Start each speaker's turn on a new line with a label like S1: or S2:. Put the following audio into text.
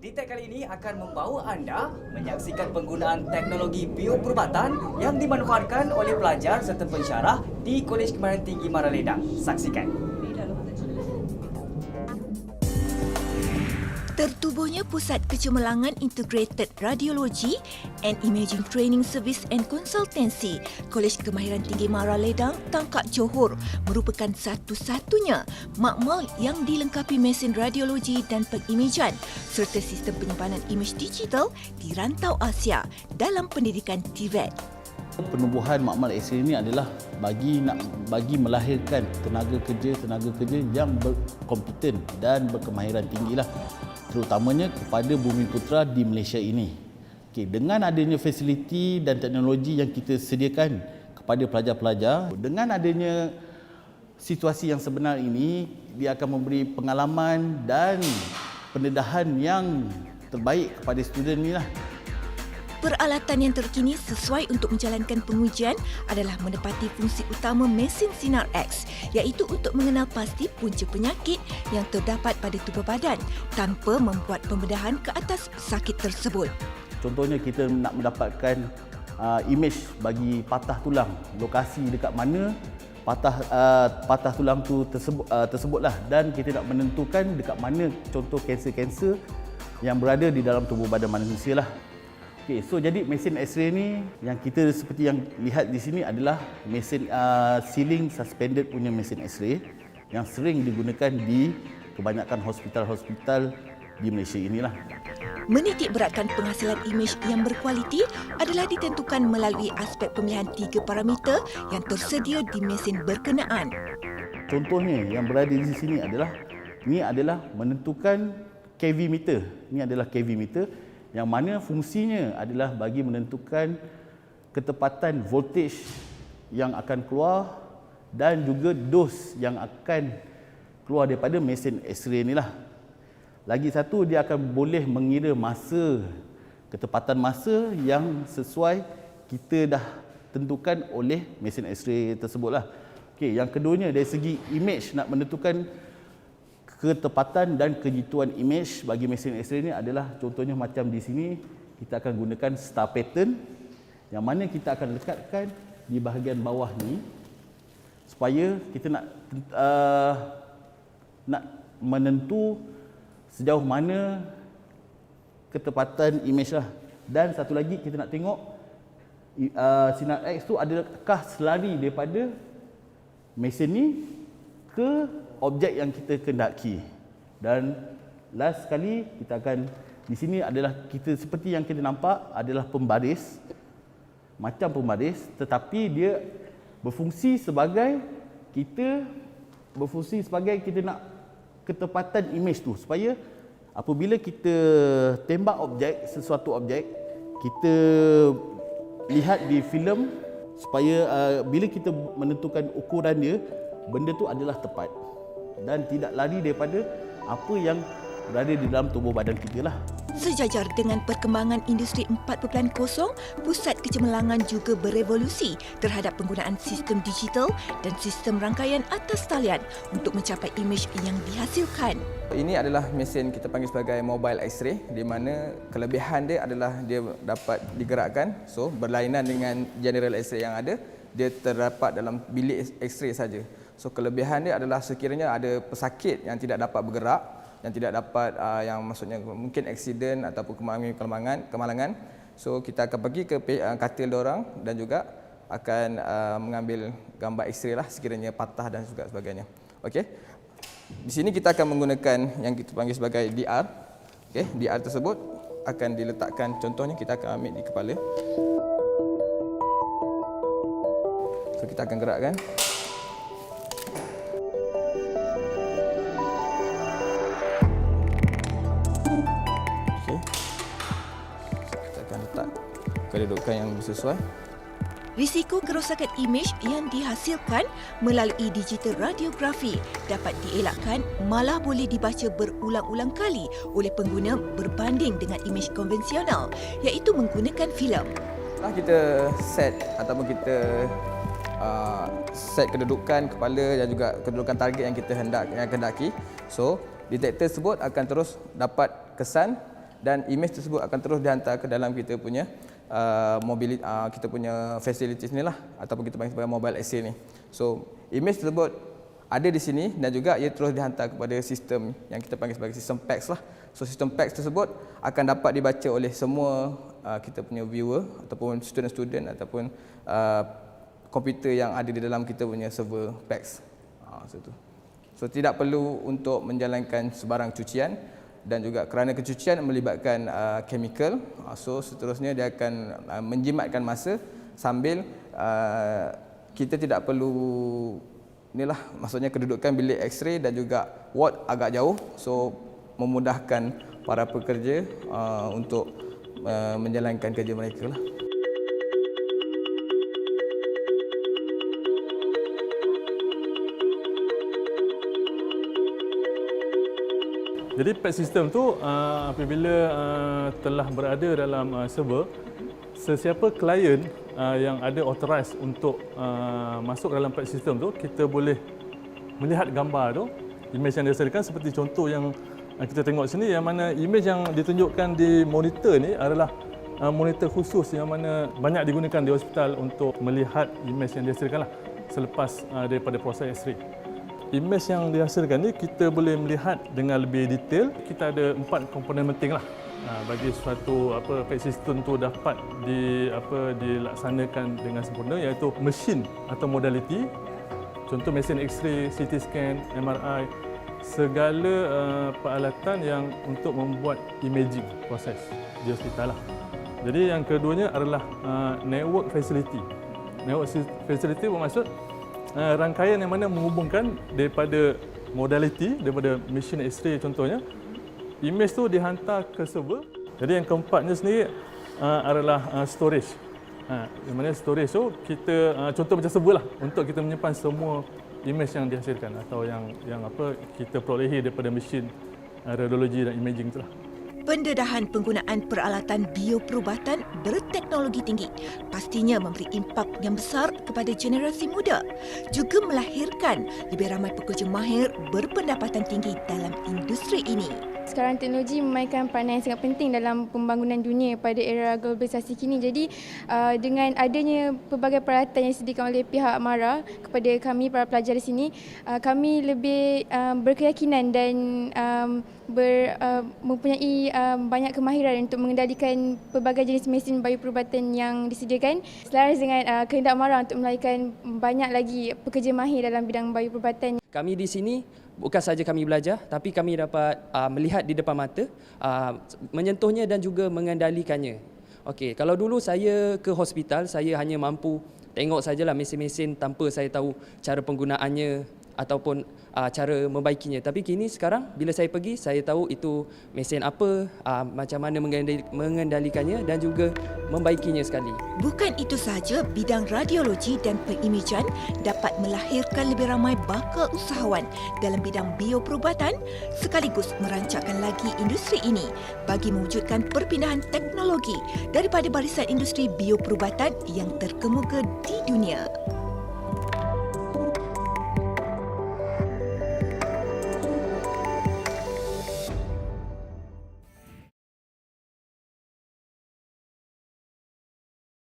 S1: Detek kali ini akan membawa anda menyaksikan penggunaan teknologi bioperubatan yang dimanfaatkan oleh pelajar serta pensyarah di Kolej Kemahiran Tinggi Maraledang. Saksikan.
S2: Tertubuhnya Pusat Kecemerlangan Integrated Radiology and Imaging Training Service and Consultancy Kolej Kemahiran Tinggi Maraledang, Tangkak Johor merupakan satu-satunya makmal yang dilengkapi mesin radiologi dan pengimejan serta sistem penyimpanan imej digital di rantau Asia dalam pendidikan TVET.
S3: Penubuhan makmal X-ray ini adalah bagi melahirkan tenaga kerja yang berkompeten dan berkemahiran tinggilah, terutamanya kepada Bumi Putera di Malaysia ini. Dengan adanya fasiliti dan teknologi yang kita sediakan kepada pelajar-pelajar, dengan adanya situasi yang sebenar ini, dia akan memberi pengalaman dan pendedahan yang terbaik kepada student ini lah.
S2: Peralatan yang terkini sesuai untuk menjalankan pengujian adalah menepati fungsi utama mesin sinar X, iaitu untuk mengenal pasti punca penyakit yang terdapat pada tubuh badan tanpa membuat pembedahan ke atas pesakit tersebut.
S3: Contohnya kita nak mendapatkan imej bagi patah tulang, lokasi dekat mana patah tulang tu tersebutlah, dan kita nak menentukan dekat mana contoh kanser-kanser yang berada di dalam tubuh badan manusia lah. So jadi mesin X-ray ni yang kita seperti yang lihat di sini adalah mesin ceiling suspended punya mesin X-ray yang sering digunakan di kebanyakan hospital-hospital di Malaysia inilah.
S2: Menitik beratkan penghasilan imej yang berkualiti adalah ditentukan melalui aspek pemilihan 3 parameter yang tersedia di mesin berkenaan.
S3: Contohnya yang berada di sini adalah menentukan kV meter. Ini adalah kV meter yang mana fungsinya adalah bagi menentukan ketepatan voltage yang akan keluar dan juga dos yang akan keluar daripada mesin X-ray inilah. Lagi satu, dia akan boleh mengira masa, ketepatan masa yang sesuai kita dah tentukan oleh mesin X-ray tersebutlah. Yang keduanya dari segi image, nak menentukan ketepatan dan kejituan imej bagi mesin X-ray ini adalah contohnya macam di sini kita akan gunakan star pattern yang mana kita akan lekatkan di bahagian bawah ni supaya kita nak menentu sejauh mana ketepatan imej lah. Dan satu lagi kita nak tengok sinar X tu adakah selari daripada mesin ni ke objek yang kita kendaki. Dan last sekali kita akan di sini adalah kita seperti yang kita nampak adalah pembaris, macam pembaris, tetapi dia berfungsi sebagai kita nak ketepatan imej tu supaya apabila kita tembak sesuatu objek, kita lihat di filem supaya bila kita menentukan ukuran dia, benda tu adalah tepat dan tidak lari daripada apa yang berada di dalam tubuh badan kita lah.
S2: Sejajar dengan perkembangan industri 4.0, Pusat Kecemerlangan juga berevolusi terhadap penggunaan sistem digital dan sistem rangkaian atas talian untuk mencapai imej yang dihasilkan.
S4: Ini adalah mesin kita panggil sebagai mobile X-ray, di mana kelebihan dia adalah dia dapat digerakkan. So berlainan dengan general X-ray yang ada, dia terdapat dalam bilik X-ray saja. So kelebihan dia adalah sekiranya ada pesakit yang tidak dapat bergerak, yang tidak dapat yang maksudnya mungkin aksiden ataupun kemalangan, so kita akan pergi ke katil diorang dan juga akan mengambil gambar X-ray lah sekiranya patah dan juga sebagainya. Okey. Di sini kita akan menggunakan yang kita panggil sebagai DR. Okey, DR tersebut akan diletakkan, contohnya kita akan ambil di kepala. So kita akan gerakkan. Kedudukan yang sesuai.
S2: Risiko kerosakan imej yang dihasilkan melalui digital radiografi dapat dielakkan, malah boleh dibaca berulang-ulang kali oleh pengguna berbanding dengan imej konvensional, iaitu menggunakan filem.
S4: Setelah kita set ataupun kita set kedudukan kepala dan juga kedudukan target yang kita hendaki, so detektor tersebut akan terus dapat kesan dan imej tersebut akan terus dihantar ke dalam kita punya kita punya facilities ni lah, ataupun kita panggil sebagai mobile X-ray ni. So imej tersebut ada di sini dan juga ia terus dihantar kepada sistem yang kita panggil sebagai sistem PACS lah. So sistem PACS tersebut akan dapat dibaca oleh semua kita punya viewer ataupun student-student ataupun komputer yang ada di dalam kita punya server PACS. So tidak perlu untuk menjalankan sebarang cucian, dan juga kerana kecucian melibatkan chemical, so seterusnya dia akan menjimatkan masa sambil kita tidak perlu inilah, maksudnya kedudukan bilik X-ray dan juga ward agak jauh, so memudahkan para pekerja untuk menjalankan kerja mereka lah.
S5: Jadi PACS system tu apabila telah berada dalam server, sesiapa klien yang ada authorized untuk masuk dalam PACS system tu, kita boleh melihat gambar tu, imej yang dihasilkan seperti contoh yang kita tengok sini, yang mana imej yang ditunjukkan di monitor ni adalah monitor khusus yang mana banyak digunakan di hospital untuk melihat imej yang dihasilkan lah selepas daripada proses X-ray. Imej yang dihasilkan ni kita boleh melihat dengan lebih detail. Kita ada 4 komponen penting lah bagi suatu PACS system tu dapat dilaksanakan dengan sempurna, iaitu mesin atau modality. Contoh mesin X-ray, CT scan, MRI, segala peralatan yang untuk membuat imaging proses di hospital lah. Jadi yang keduanya adalah network facility. Network facility bermaksud rangkaian yang mana menghubungkan daripada modality, daripada mesin X-ray contohnya, imej tu dihantar ke server. Jadi yang keempatnya sendiri adalah storage. Di mana storage tu kita contoh macam server lah, untuk kita menyimpan semua imej yang dihasilkan atau yang kita perolehi daripada mesin radiologi dan imaging itulah.
S2: Pendedahan penggunaan peralatan bioperubatan berteknologi tinggi pastinya memberi impak yang besar kepada generasi muda, juga melahirkan lebih ramai pekerja mahir berpendapatan tinggi dalam industri ini.
S6: Sekarang teknologi memainkan peranan yang sangat penting dalam pembangunan dunia pada era globalisasi kini. Jadi dengan adanya pelbagai peralatan yang disediakan oleh pihak MARA kepada kami para pelajar di sini, kami lebih berkeyakinan dan mempunyai banyak kemahiran untuk mengendalikan pelbagai jenis mesin bioperubatan yang disediakan, selaras dengan kehendak MARA untuk melahirkan banyak lagi pekerja mahir dalam bidang bioperubatan.
S7: Kami di sini bukan saja kami belajar, tapi kami dapat melihat di depan mata, menyentuhnya dan juga mengendalikannya. Okey, kalau dulu saya ke hospital, saya hanya mampu tengok sajalah mesin-mesin tanpa saya tahu cara penggunaannya ataupun cara membaikinya. Tapi kini sekarang bila saya pergi, saya tahu itu mesin apa, macam mana mengendalikannya dan juga membaikinya sekali.
S2: Bukan itu sahaja, bidang radiologi dan pengimejan dapat melahirkan lebih ramai bakal usahawan dalam bidang bioperubatan, sekaligus merancangkan lagi industri ini bagi mewujudkan perpindahan teknologi daripada barisan industri bioperubatan yang terkemuka di dunia.